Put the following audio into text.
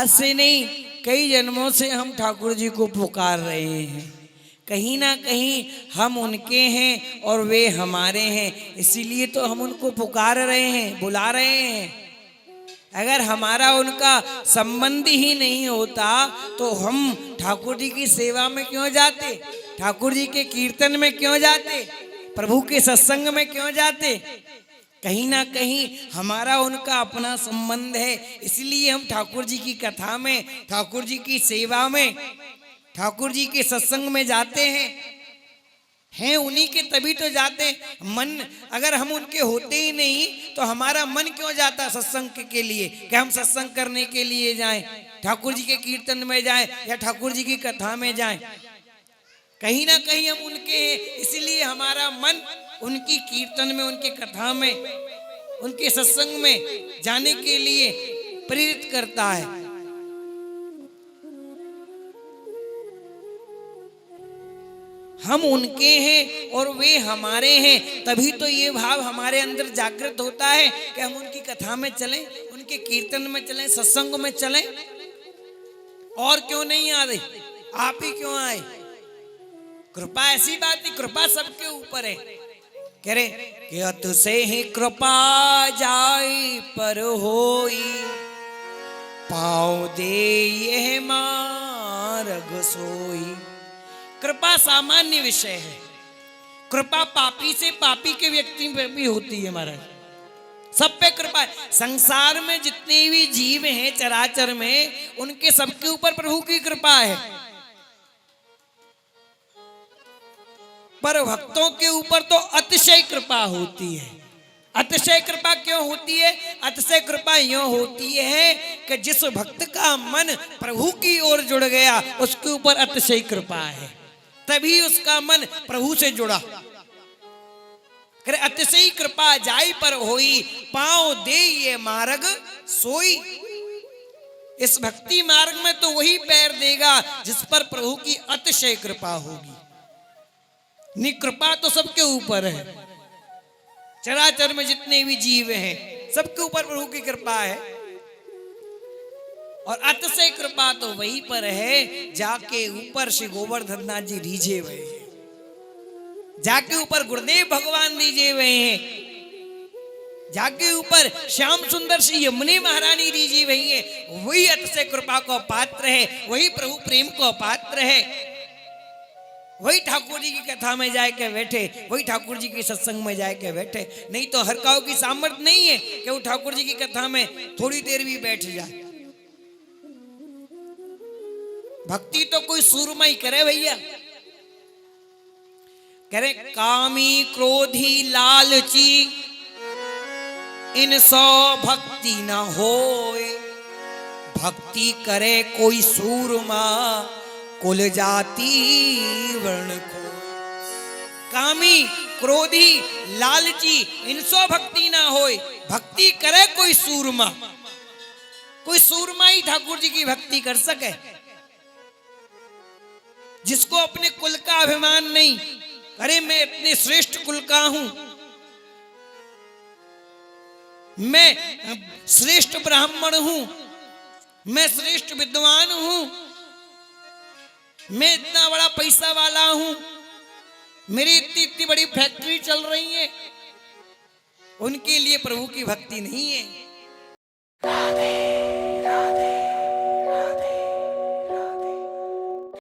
आज से नहीं, कई जन्मों से हम ठाकुर जी को पुकार रहे हैं। कहीं ना कहीं हम उनके हैं और वे हमारे हैं, इसीलिए तो हम उनको पुकार रहे हैं, बुला रहे हैं। अगर हमारा उनका संबंध ही नहीं होता तो हम ठाकुर जी की सेवा में क्यों जाते, ठाकुर जी के कीर्तन में क्यों जाते, प्रभु के सत्संग में क्यों जाते। कहीं ना कहीं हमारा उनका अपना संबंध है, इसलिए हम ठाकुर जी की कथा में, ठाकुर जी की सेवा में, ठाकुर जी के सत्संग में जाते हैं उन्हीं के तभी तो जाते हैं। मन अगर हम उनके होते ही नहीं तो हमारा मन क्यों जाता सत्संग के लिए, कि हम सत्संग करने के लिए जाएं, ठाकुर जी के कीर्तन में जाएं या ठाकुर जी की कथा में जाएं। कहीं ना कहीं हम उनके हैं, इसलिए हमारा मन उनकी कीर्तन में, उनकी कथा में, उनके सत्संग में जाने के लिए प्रेरित करता है। हम उनके हैं और वे हमारे हैं, तभी तो ये भाव हमारे अंदर जागृत होता है कि हम उनकी कथा में चलें, उनके कीर्तन में चलें, सत्संग में चलें। और क्यों नहीं आ रही, आप ही क्यों आए। कृपा ऐसी बात नहीं, कृपा सबके ऊपर है। कह रहे कि अत से ही कृपा जाई पर होई, पाँव दे यह मार्ग सोई। कृपा सामान्य विषय है, कृपा पापी से पापी के व्यक्ति पे भी होती है महाराज, सब पे कृपा है। संसार में जितने भी जीव हैं चराचर में, उनके सबके ऊपर प्रभु की कृपा है। पर भक्तों के ऊपर तो अतिशय कृपा होती है। अतिशय कृपा क्यों होती है, अतिशय कृपा यूं होती है कि जिस भक्त का मन प्रभु की ओर जुड़ गया उसके ऊपर अतिशय कृपा है, तभी उसका मन प्रभु से जुड़ा। अतिशय कृपा जाई पर होई, पाँव दे ये मार्ग सोई। इस भक्ति मार्ग में तो वही पैर देगा जिस पर प्रभु की अतिशय कृपा होगी। नहीं, कृपा तो सबके ऊपर है, चराचर में जितने भी जीव हैं सबके ऊपर प्रभु की कृपा है। और अतिशय कृपा तो वही पर है जाके ऊपर श्री गोवर्धन नाथ जी रीझे हुए हैं, जाके ऊपर गुरुदेव भगवान रीझे हुए हैं, जाके ऊपर श्याम सुंदर श्री यमुने महारानी रीझी हुई है। वही अतिशय कृपा को पात्र है, वही प्रभु प्रेम को पात्र है। वही ठाकुर जी की कथा में जाके बैठे, वही ठाकुर जी के सत्संग में जाके बैठे। नहीं तो हर काऊ की सामर्थ्य नहीं है कि वो ठाकुर जी की कथा में थोड़ी देर भी बैठ जाए। भक्ति तो कोई सूरमा ही करे भैया। करे कामी क्रोधी लालची इन सो भक्ति न होए, भक्ति करे कोई सूरमा कुल जाति वर्ण को। कामी क्रोधी लालची इनसो भक्ति ना होए, भक्ति करे कोई सूरमा। कोई सूरमा ही ठाकुर जी की भक्ति कर सके, जिसको अपने कुल का अभिमान नहीं। अरे मैं इतने श्रेष्ठ कुल का हूं, मैं श्रेष्ठ ब्राह्मण हूं, मैं श्रेष्ठ विद्वान हूं, मैं इतना बड़ा पैसा वाला हूं, मेरी इतनी बड़ी फैक्ट्री चल रही है। उनके लिए प्रभु की भक्ति नहीं है।